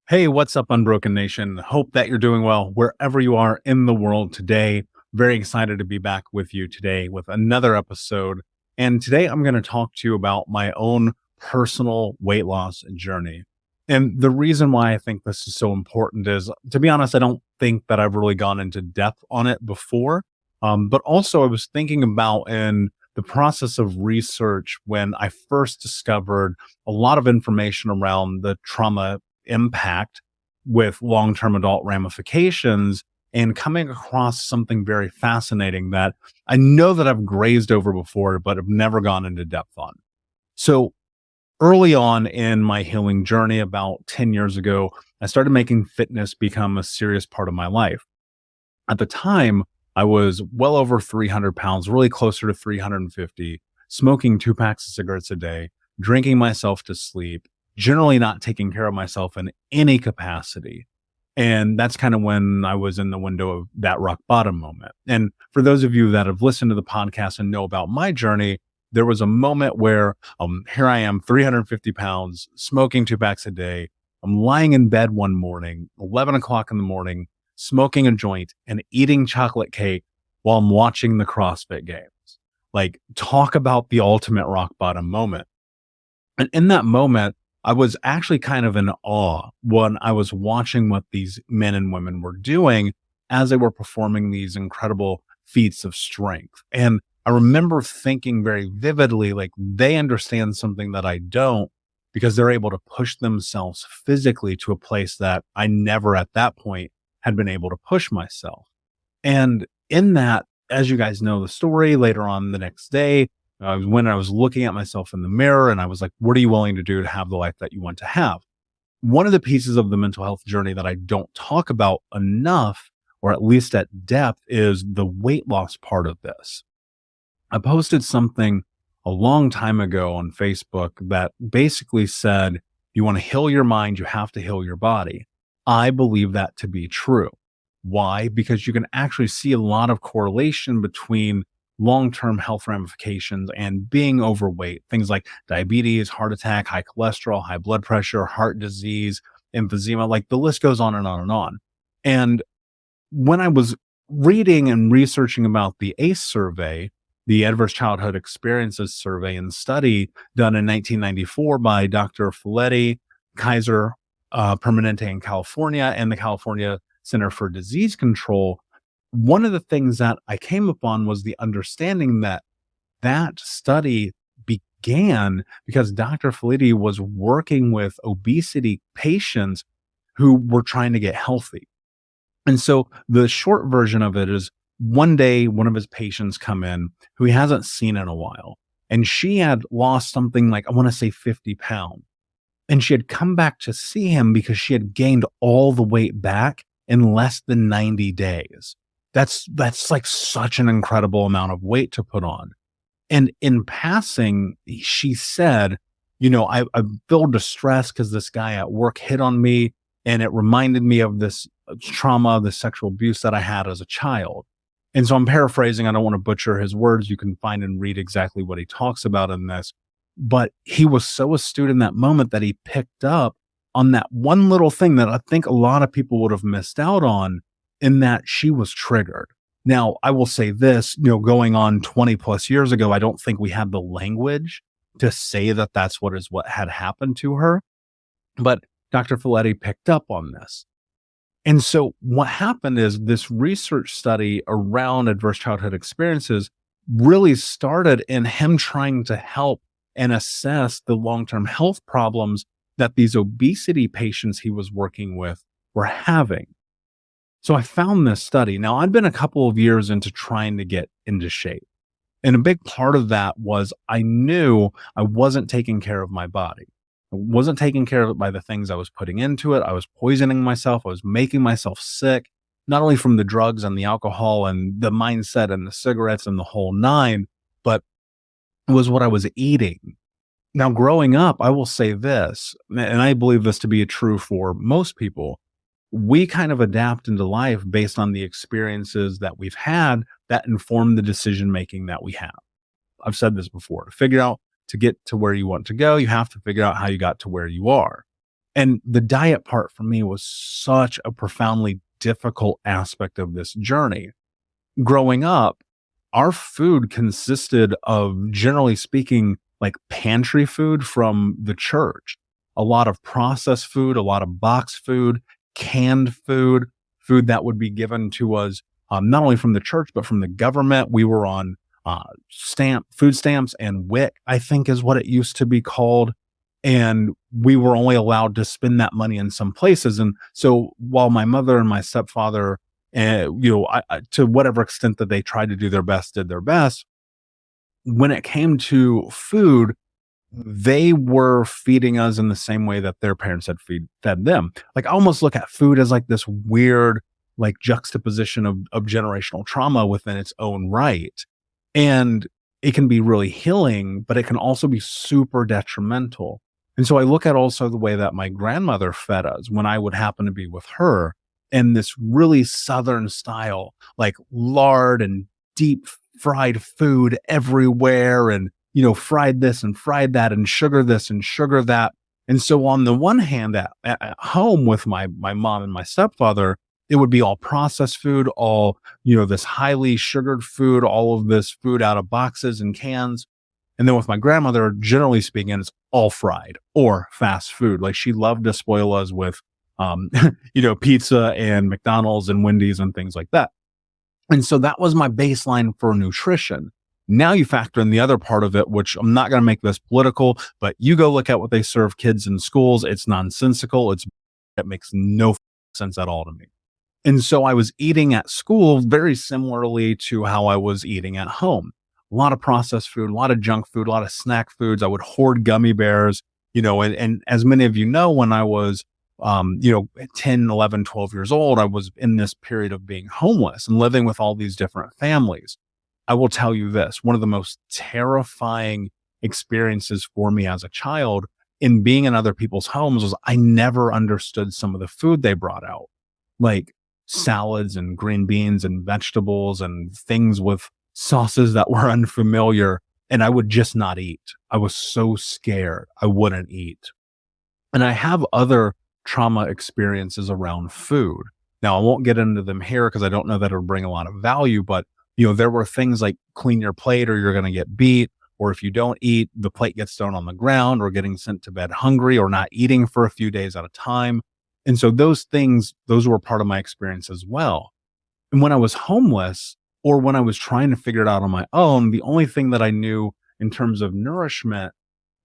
Hey, what's up, Unbroken Nation? Hope that you're doing well wherever you are in the world today. Very excited to be back with you today with another episode. And today I'm going to talk to you about my own personal weight loss journey. And the reason why I think this is so important is, to be honest, I don't think that I've really gone into depth on it before. But also, I was thinking about in the process of research when I first discovered a lot of information around the trauma impact with long-term adult ramifications and coming across something very fascinating that I know that I've grazed over before, but have never gone into depth on. So early on in my healing journey, about 10 years ago, I started making fitness become a serious part of my life. At the time, I was well over 300 pounds, really closer to 350, smoking 2 packs of cigarettes a day, drinking myself to sleep, generally not taking care of myself in any capacity. And that's kind of when I was in the window of that rock bottom moment. And for those of you that have listened to the podcast and know about my journey, there was a moment where here I am, 350 pounds, smoking 2 packs a day. I'm lying in bed one morning, 11 o'clock in the morning, smoking a joint and eating chocolate cake while I'm watching the CrossFit games. Like, talk about the ultimate rock bottom moment. And in that moment, I was actually kind of in awe when I was watching what these men and women were doing as they were performing these incredible feats of strength. And I remember thinking very vividly, like, they understand something that I don't, because they're able to push themselves physically to a place that I never at that point had been able to push myself. And in that, as you guys know the story, later on the next day, when I was looking at myself in the mirror and I was like, what are you willing to do to have the life that you want to have? One of the pieces of the mental health journey that I don't talk about enough, or at least at depth, is the weight loss part of this. I posted something a long time ago on Facebook that basically said, you want to heal your mind, you have to heal your body. I believe that to be true. Why? Because you can actually see a lot of correlation between long-term health ramifications and being overweight, things like diabetes, heart attack, high cholesterol, high blood pressure, heart disease, emphysema, like the list goes on and on and on. And when I was reading and researching about the ACE survey, the Adverse Childhood Experiences Survey and study done in 1994 by Dr. Folletti, Kaiser Permanente in California, and the California Center for Disease Control, one of the things that I came upon was the understanding that that study began because Dr. Folletti was working with obesity patients who were trying to get healthy. And so the short version of it is, one day, one of his patients come in who he hasn't seen in a while, and she had lost something like, I want to say 50 pounds. And she had come back to see him because she had gained all the weight back in less than 90 days. That's like such an incredible amount of weight to put on. And in passing, she said, I feel distressed because this guy at work hit on me, and it reminded me of this trauma, the sexual abuse that I had as a child. And so I'm paraphrasing. I don't want to butcher his words. You can find and read exactly what he talks about in this. But he was so astute in that moment that he picked up on that one little thing that I think a lot of people would have missed out on, in that she was triggered. Now, I will say this, going on 20 plus years ago, I don't think we had the language to say that that's what had happened to her. But Dr. Folletti picked up on this. And so what happened is this research study around adverse childhood experiences really started in him trying to help and assess the long-term health problems that these obesity patients he was working with were having. So I found this study. Now, I'd been a couple of years into trying to get into shape. And a big part of that was I knew I wasn't taking care of my body. I wasn't taking care of it by the things I was putting into it. I was poisoning myself. I was making myself sick, not only from the drugs and the alcohol and the mindset and the cigarettes and the whole nine, but it was what I was eating. Now, growing up, I will say this, and I believe this to be true for most people. We kind of adapt into life based on the experiences that we've had that inform the decision making that we have. I've said this before. To get to where you want to go, you have to figure out how you got to where you are. And the diet part for me was such a profoundly difficult aspect of this journey. Growing up, our food consisted of, generally speaking, like pantry food from the church. A lot of processed food, a lot of box food, canned food, food that would be given to us not only from the church but from the government. We were on food stamps and WIC, I think is what it used to be called. And we were only allowed to spend that money in some places. And so while my mother and my stepfather, to whatever extent that they tried to do their best, did their best, when it came to food, they were feeding us in the same way that their parents had fed them. Like, I almost look at food as like this weird, like, juxtaposition of generational trauma within its own right. And it can be really healing, but it can also be super detrimental. And so I look at also the way that my grandmother fed us when I would happen to be with her, in this really Southern style, like lard and deep fried food everywhere, and, fried this and fried that, and sugar this and sugar that. And so on the one hand, at home with my mom and my stepfather, it would be all processed food, all, this highly sugared food, all of this food out of boxes and cans. And then with my grandmother, generally speaking, it's all fried or fast food. Like, she loved to spoil us with, pizza and McDonald's and Wendy's and things like that. And so that was my baseline for nutrition. Now you factor in the other part of it, which I'm not going to make this political, but you go look at what they serve kids in schools. It's nonsensical. It makes no sense at all to me. And so I was eating at school very similarly to how I was eating at home. A lot of processed food, a lot of junk food, a lot of snack foods. I would hoard gummy bears, and as many of you know, when I was, 10, 11, 12 years old, I was in this period of being homeless and living with all these different families. I will tell you this, one of the most terrifying experiences for me as a child in being in other people's homes was I never understood some of the food they brought out, like salads and green beans and vegetables and things with sauces that were unfamiliar. And I would just not eat. I was so scared I wouldn't eat. And I have other trauma experiences around food. Now, I won't get into them here because I don't know that it'll bring a lot of value, but there were things like clean your plate or you're going to get beat, or if you don't eat, the plate gets thrown on the ground, or getting sent to bed hungry, or not eating for a few days at a time. And so those were part of my experience as well. And when I was homeless, or when I was trying to figure it out on my own, the only thing that I knew in terms of nourishment,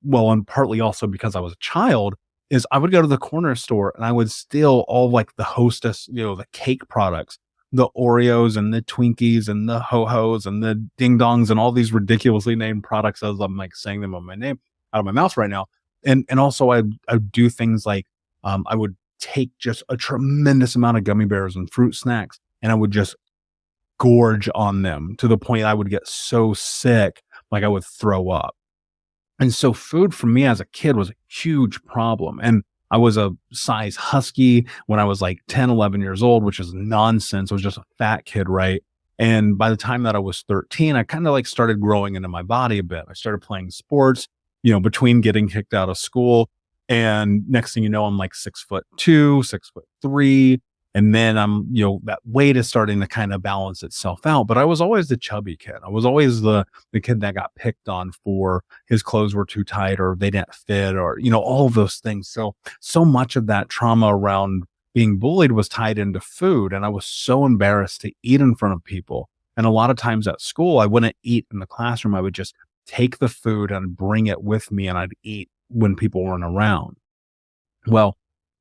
well, and partly also because I was a child, is I would go to the corner store and I would steal all like the Hostess, the cake products, the Oreos and the Twinkies and the Ho-Hos and the Ding Dongs and all these ridiculously named products, as I'm like saying them on my name out of my mouth right now. And also I'd do things like, I would take just a tremendous amount of gummy bears and fruit snacks, and I would just gorge on them to the point I would get so sick, like I would throw up. And so food for me as a kid was a huge problem. And I was a size husky when I was like 10, 11 years old, which is nonsense. I was just a fat kid, right? And by the time that I was 13, I kind of like started growing into my body a bit. I started playing sports, between getting kicked out of school. And next thing you know, I'm like 6'2", 6'3". And then I'm, that weight is starting to kind of balance itself out. But I was always the chubby kid. I was always the kid that got picked on for his clothes were too tight or they didn't fit, or, all of those things. So much of that trauma around being bullied was tied into food. And I was so embarrassed to eat in front of people. And a lot of times at school, I wouldn't eat in the classroom. I would just take the food and bring it with me, and I'd eat when people weren't around. Well,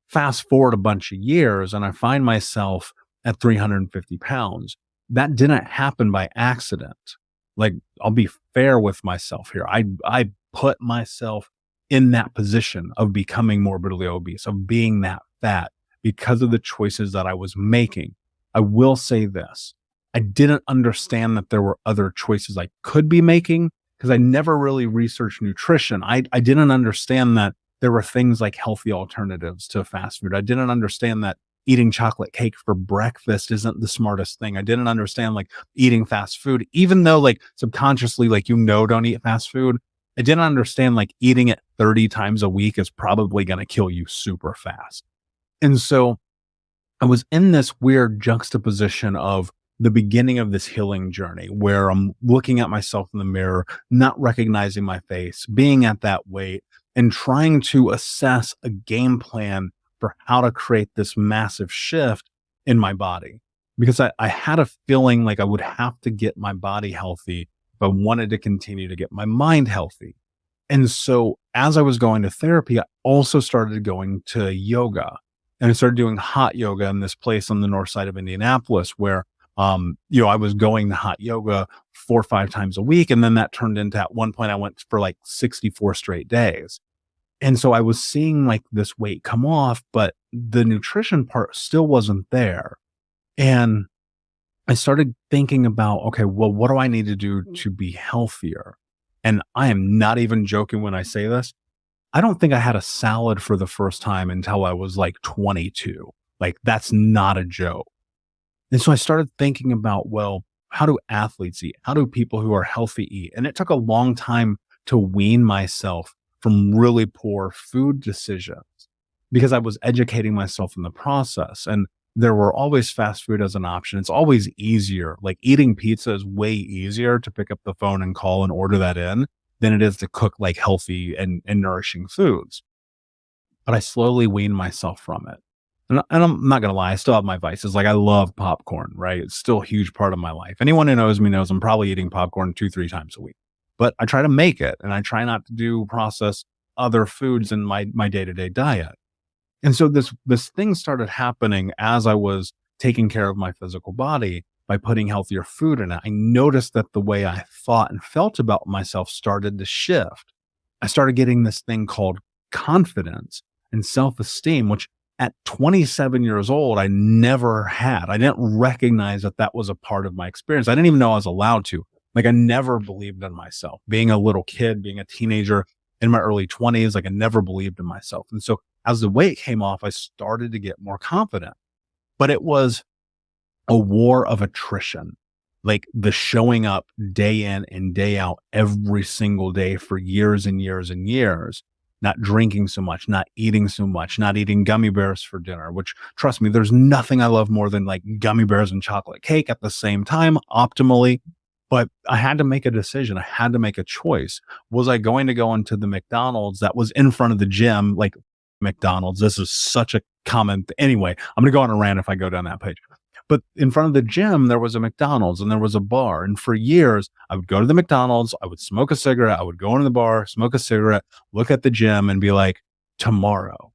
fast forward a bunch of years and I find myself at 350 pounds. That didn't happen by accident. Like, I'll be fair with myself here. I put myself in that position of becoming morbidly obese, of being that fat, because of the choices that I was making. I will say this. I didn't understand that there were other choices I could be making because I never really researched nutrition. I didn't understand that there were things like healthy alternatives to fast food. I didn't understand that eating chocolate cake for breakfast isn't the smartest thing. I didn't understand like eating fast food, even though like subconsciously, like, don't eat fast food. I didn't understand like eating it 30 times a week is probably going to kill you super fast. And so I was in this weird juxtaposition of the beginning of this healing journey where I'm looking at myself in the mirror, not recognizing my face, being at that weight, and trying to assess a game plan for how to create this massive shift in my body. Because I had a feeling like I would have to get my body healthy if I wanted to continue to get my mind healthy. And so as I was going to therapy, I also started going to yoga, and I started doing hot yoga in this place on the north side of Indianapolis where, I was going to hot yoga 4 or 5 times a week. And then that turned into, at one point I went for like 64 straight days. And so I was seeing like this weight come off, but the nutrition part still wasn't there. And I started thinking about, okay, well, what do I need to do to be healthier? And I am not even joking when I say this. I don't think I had a salad for the first time until I was like 22. Like, that's not a joke. And so I started thinking about, well, how do athletes eat? How do people who are healthy eat? And it took a long time to wean myself from really poor food decisions because I was educating myself in the process. And there were always fast food as an option. It's always easier. Like, eating pizza is way easier to pick up the phone and call and order that in than it is to cook like healthy and nourishing foods. But I slowly weaned myself from it. And I'm not going to lie, I still have my vices. Like, I love popcorn, right? It's still a huge part of my life. Anyone who knows me knows I'm probably eating popcorn 2, 3 times a week, but I try to make it, and I try not to do process other foods in my day-to-day diet. And so this thing started happening as I was taking care of my physical body by putting healthier food in it. I noticed that the way I thought and felt about myself started to shift. I started getting this thing called confidence and self-esteem, which at 27 years old, I never had. I didn't recognize that that was a part of my experience. I didn't even know I was allowed to. Like, I never believed in myself. Being a little kid, being a teenager in my early 20s, like, I never believed in myself. And so as the weight came off, I started to get more confident. But it was a war of attrition, like the showing up day in and day out every single day for years and years and years, not drinking so much, not eating so much, not eating gummy bears for dinner, which, trust me, there's nothing I love more than like gummy bears and chocolate cake at the same time, optimally. But I had to make a decision. I had to make a choice. Was I going to go into the McDonald's that was in front of the gym? Like, McDonald's, this is such a common anyway, I'm going to go on a rant if I go down that page. But in front of the gym, there was a McDonald's and there was a bar. And for years, I would go to the McDonald's, I would smoke a cigarette, I would go into the bar, smoke a cigarette, look at the gym and be like, tomorrow.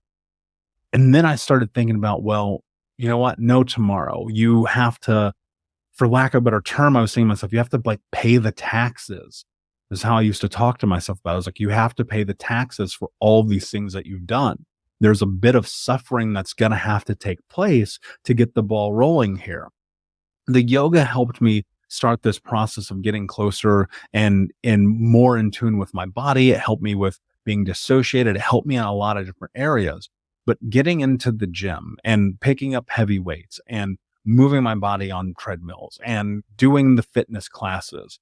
And then I started thinking about, well, you know what? No, tomorrow. You have to, for lack of a better term, I was saying to myself, you have to like pay the taxes. This is how I used to talk to myself about it. I was like, you have to pay the taxes for all these things that you've done. There's a bit of suffering that's going to have to take place to get the ball rolling here. The yoga helped me start this process of getting closer and more in tune with my body. It helped me with being dissociated. It helped me in a lot of different areas. But getting into the gym and picking up heavy weights and moving my body on treadmills and doing the fitness classes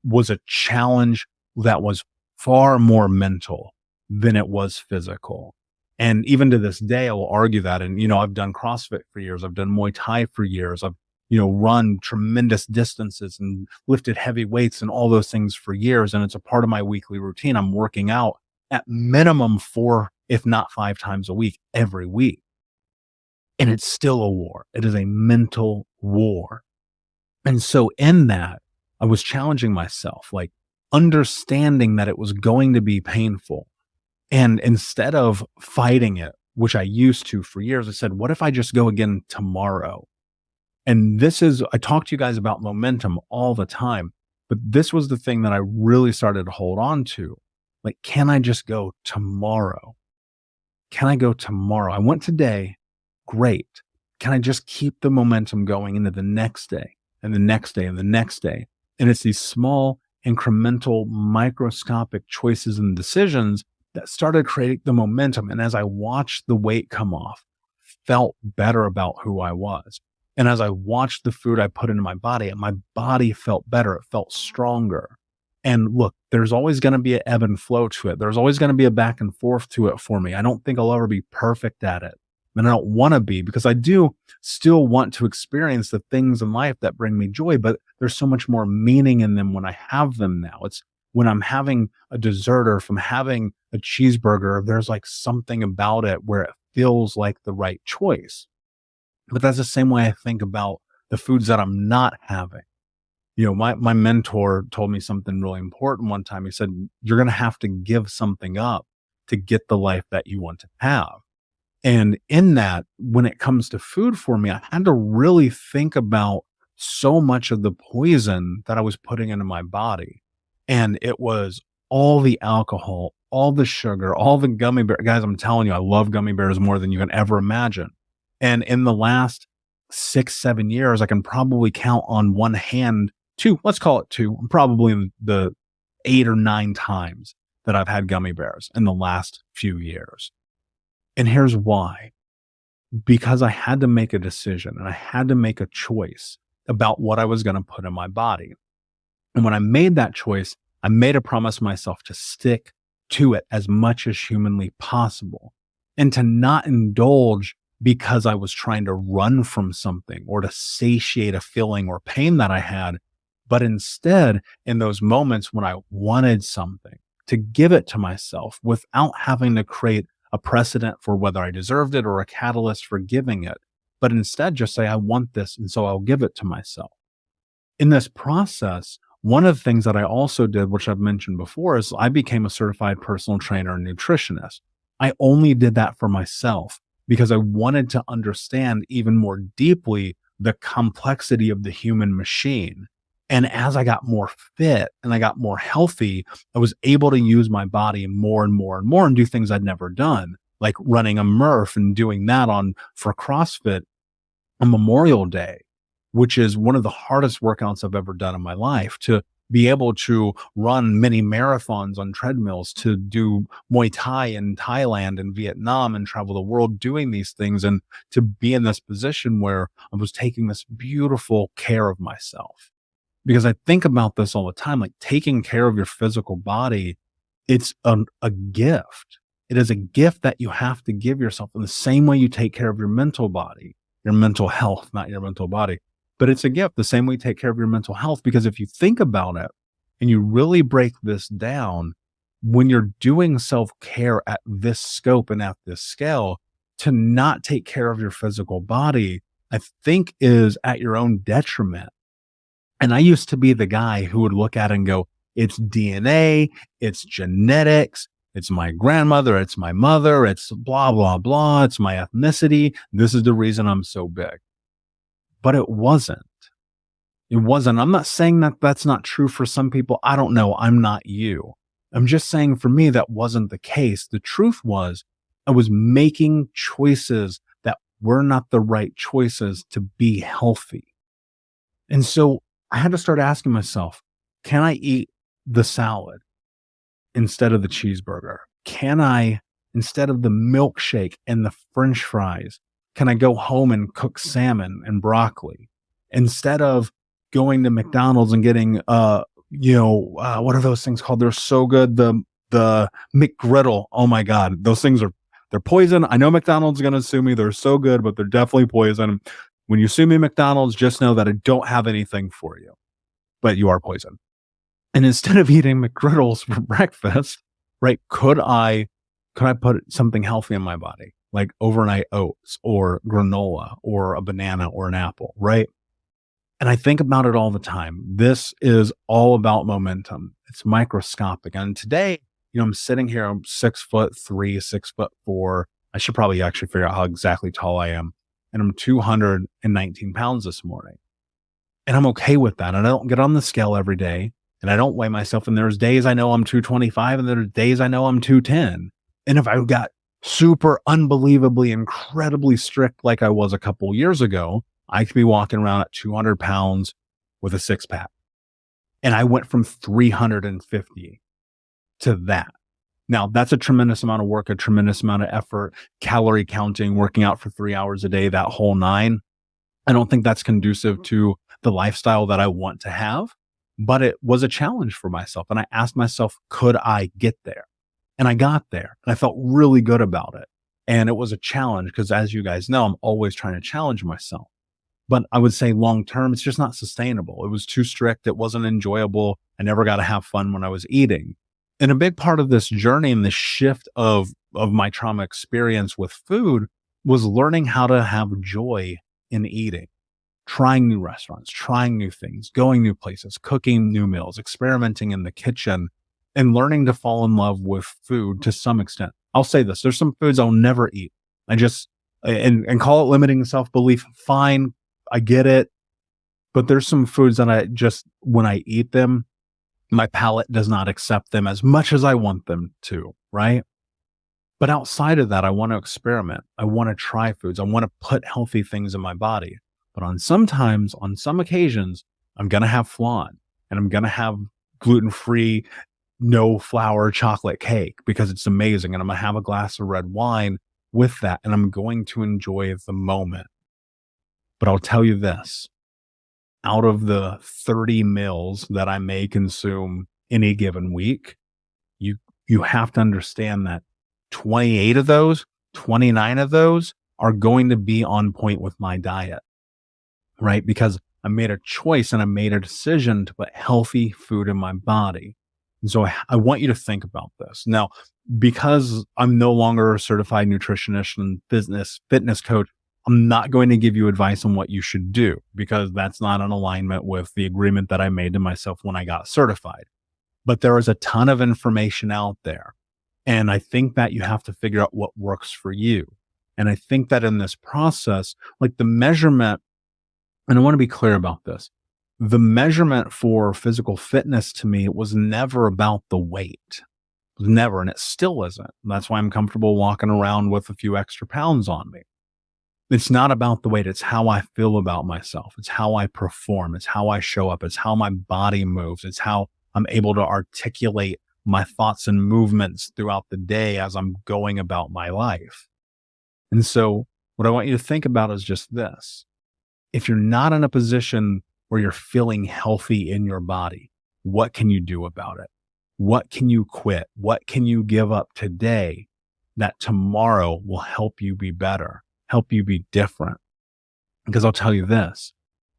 was a challenge that was far more mental than it was physical. And even to this day, I will argue that. And, I've done CrossFit for years. I've done Muay Thai for years. I've, run tremendous distances and lifted heavy weights and all those things for years. And it's a part of my weekly routine. I'm working out at minimum 4, if not 5 times a week, every week. And it's still a war. It is a mental war. And so in that, I was challenging myself, like understanding that it was going to be painful. And instead of fighting it, which I used to for years, I said, what if I just go again tomorrow? And I talk to you guys about momentum all the time, but this was the thing that I really started to hold on to. Like, can I just go tomorrow? Can I go tomorrow? I went today. Great. Can I just keep the momentum going into the next day and the next day and the next day? And it's these small, incremental, microscopic choices and decisions that started creating the momentum. And as I watched the weight come off, felt better about who I was. And as I watched the food I put into my body felt better. It felt stronger. And look, there's always going to be an ebb and flow to it. There's always going to be a back and forth to it for me. I don't think I'll ever be perfect at it. And I don't want to be, because I do still want to experience the things in life that bring me joy, but there's so much more meaning in them when I have them now. It's when I'm having a dessert, or if I'm having a cheeseburger, there's like something about it where it feels like the right choice. But that's the same way I think about the foods that I'm not having. My mentor told me something really important one time. He said, you're going to have to give something up to get the life that you want to have. And in that, when it comes to food for me, I had to really think about so much of the poison that I was putting into my body. And it was all the alcohol, all the sugar, all the gummy bear. Guys, I'm telling you, I love gummy bears more than you can ever imagine. And in the last 6-7 years, I can probably count on one hand, let's call it two, probably in the 8 or 9 times that I've had gummy bears in the last few years. And here's why. Because I had to make a decision, and I had to make a choice about what I was going to put in my body. And when I made that choice, I made a promise to myself to stick to it as much as humanly possible, and to not indulge because I was trying to run from something or to satiate a feeling or pain that I had, but instead, in those moments when I wanted something, to give it to myself without having to create a precedent for whether I deserved it or a catalyst for giving it, but instead just say, I want this, and so I'll give it to myself. In this process, one of the things that I also did, which I've mentioned before, is I became a certified personal trainer and nutritionist. I only did that for myself because I wanted to understand even more deeply the complexity of the human machine. And as I got more fit and I got more healthy, I was able to use my body more and more and more and do things I'd never done, like running a Murph and doing that for CrossFit on Memorial Day, which is one of the hardest workouts I've ever done in my life, to be able to run mini marathons on treadmills, to do Muay Thai in Thailand and Vietnam and travel the world doing these things, and to be in this position where I was taking this beautiful care of myself. Because I think about this all the time, like taking care of your physical body, it's a gift. It is a gift that you have to give yourself in the same way you take care of your mental body, your mental health, not your mental body. But it's a gift the same way you take care of your mental health. Because if you think about it and you really break this down, when you're doing self-care at this scope and at this scale, to not take care of your physical body, I think is at your own detriment. And I used to be the guy who would look at it and go, it's DNA, it's genetics, it's my grandmother, it's my mother, it's blah, blah, blah, it's my ethnicity. This is the reason I'm so big. But it wasn't. It wasn't. I'm not saying that that's not true for some people. I don't know. I'm not you. I'm just saying for me, that wasn't the case. The truth was I was making choices that were not the right choices to be healthy. And so I had to start asking myself, can I eat the salad instead of the cheeseburger? Can I, instead of the milkshake and the French fries, can I go home and cook salmon and broccoli instead of going to McDonald's and getting, what are those things called? They're so good. The McGriddle. Oh my God. Those things they're poison. I know McDonald's is going to sue me. They're so good, but they're definitely poison. When you sue me, McDonald's, just know that I don't have anything for you, but you are poison. And instead of eating McGriddles for breakfast, right, could I put something healthy in my body, like overnight oats or granola or a banana or an apple, right? And I think about it all the time. This is all about momentum. It's microscopic. And today, I'm sitting here, I'm 6'3", 6'4". I should probably actually figure out how exactly tall I am. And I'm 219 pounds this morning. And I'm okay with that. And I don't get on the scale every day. And I don't weigh myself. And there's days I know I'm 225 and there's days I know I'm 210. And if I got super unbelievably, incredibly strict like I was a couple years ago, I could be walking around at 200 pounds with a 6-pack. And I went from 350 to that. Now, that's a tremendous amount of work, a tremendous amount of effort, calorie counting, working out for 3 hours a day, that whole nine. I don't think that's conducive to the lifestyle that I want to have. but it was a challenge for myself. And I asked myself, could I get there? And I got there and I felt really good about it. And it was a challenge because, as you guys know, I'm always trying to challenge myself. But I would say long term, it's just not sustainable. It was too strict. It wasn't enjoyable. I never got to have fun when I was eating. And a big part of this journey and the shift of my trauma experience with food was learning how to have joy in eating, trying new restaurants, trying new things, going new places, cooking new meals, experimenting in the kitchen, and learning to fall in love with food to some extent. I'll say this, there's some foods I'll never eat. I just, and call it limiting self-belief. Fine. I get it. But there's some foods that I just, when I eat them, my palate does not accept them as much as I want them to, right? But outside of that, I want to experiment. I want to try foods. I want to put healthy things in my body. But on some occasions, I'm going to have flan and I'm going to have gluten-free, no flour chocolate cake because it's amazing. And I'm going to have a glass of red wine with that. And I'm going to enjoy the moment. But I'll tell you this, out of the 30 meals that I may consume any given week, you have to understand that 28 of those, 29 of those are going to be on point with my diet, right? Because I made a choice and I made a decision to put healthy food in my body. And so I want you to think about this. Now, because I'm no longer a certified nutritionist and fitness coach, I'm not going to give you advice on what you should do because that's not in alignment with the agreement that I made to myself when I got certified. But there is a ton of information out there. And I think that you have to figure out what works for you. And I think that in this process, like the measurement, and I want to be clear about this, the measurement for physical fitness to me, it was never about the weight. It was never, and it still isn't. That's why I'm comfortable walking around with a few extra pounds on me. It's not about the weight. It's how I feel about myself. It's how I perform. It's how I show up. It's how my body moves. It's how I'm able to articulate my thoughts and movements throughout the day as I'm going about my life. And so what I want you to think about is just this. If you're not in a position where you're feeling healthy in your body, what can you do about it? What can you quit? What can you give up today that tomorrow will help you be better? Help you be different. Because I'll tell you this,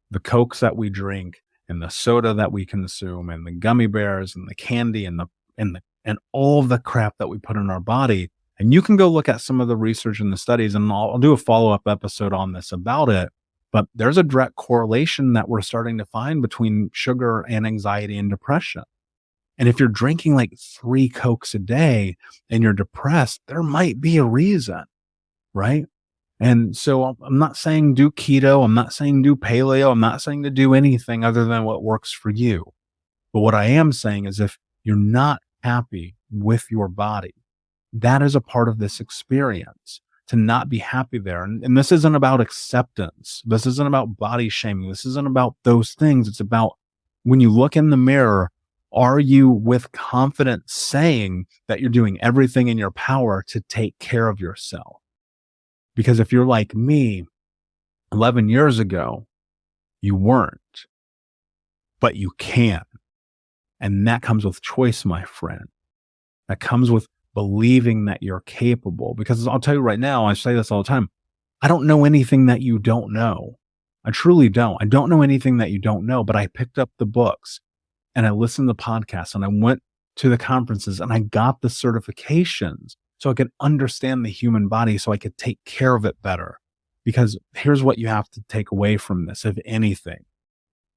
the Cokes that we drink and the soda that we consume and the gummy bears and the candy and all the crap that we put in our body. And you can go look at some of the research and the studies, and I'll do a follow-up episode on this about it. But there's a direct correlation that we're starting to find between sugar and anxiety and depression. And if you're drinking like 3 Cokes a day and you're depressed, there might be a reason, right? And so I'm not saying do keto. I'm not saying do paleo. I'm not saying to do anything other than what works for you. But what I am saying is if you're not happy with your body, that is a part of this experience, to not be happy there. And this isn't about acceptance. This isn't about body shaming. This isn't about those things. It's about when you look in the mirror, are you with confidence saying that you're doing everything in your power to take care of yourself? Because if you're like me, 11 years ago, you weren't, but you can. And that comes with choice, my friend. That comes with believing that you're capable. Because I'll tell you right now, I say this all the time, I don't know anything that you don't know. I truly don't. I don't know anything that you don't know, but I picked up the books and I listened to podcasts and I went to the conferences and I got the certifications so I could understand the human body, so I could take care of it better. Because here's what you have to take away from this, if anything.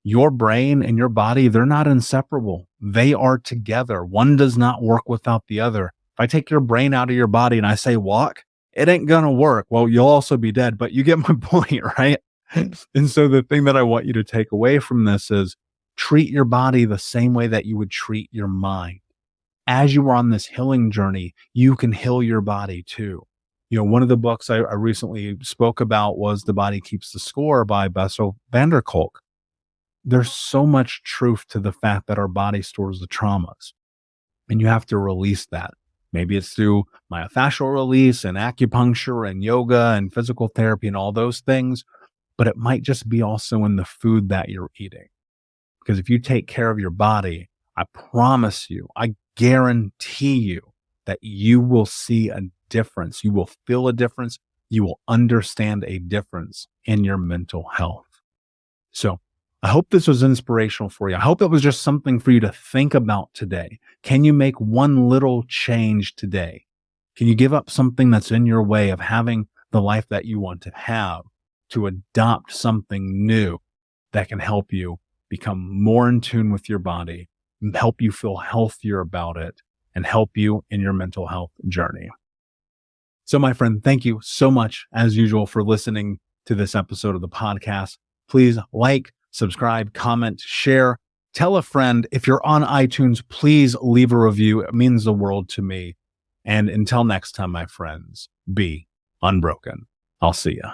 Your brain and your body, they're not inseparable. They are together. One does not work without the other. If I take your brain out of your body and I say walk, it ain't going to work. Well, you'll also be dead, but you get my point, right? And so the thing that I want you to take away from this is treat your body the same way that you would treat your mind. As you are on this healing journey, you can heal your body too. You know, one of the books I recently spoke about was The Body Keeps the Score by Bessel van der Kolk. There's so much truth to the fact that our body stores the traumas, and you have to release that. Maybe it's through myofascial release and acupuncture and yoga and physical therapy and all those things, but it might just be also in the food that you're eating. Because if you take care of your body, I promise you, I guarantee you that you will see a difference. You will feel a difference. You will understand a difference in your mental health. So I hope this was inspirational for you. I hope it was just something for you to think about today. Can you make one little change today? Can you give up something that's in your way of having the life that you want to have to adopt something new that can help you become more in tune with your body, help you feel healthier about it, and help you in your mental health journey? So my friend, thank you so much as usual for listening to this episode of the podcast. Please like, subscribe, comment, share, tell a friend. If you're on iTunes, please leave a review. It means the world to me. And until next time, my friends, be unbroken. I'll see ya.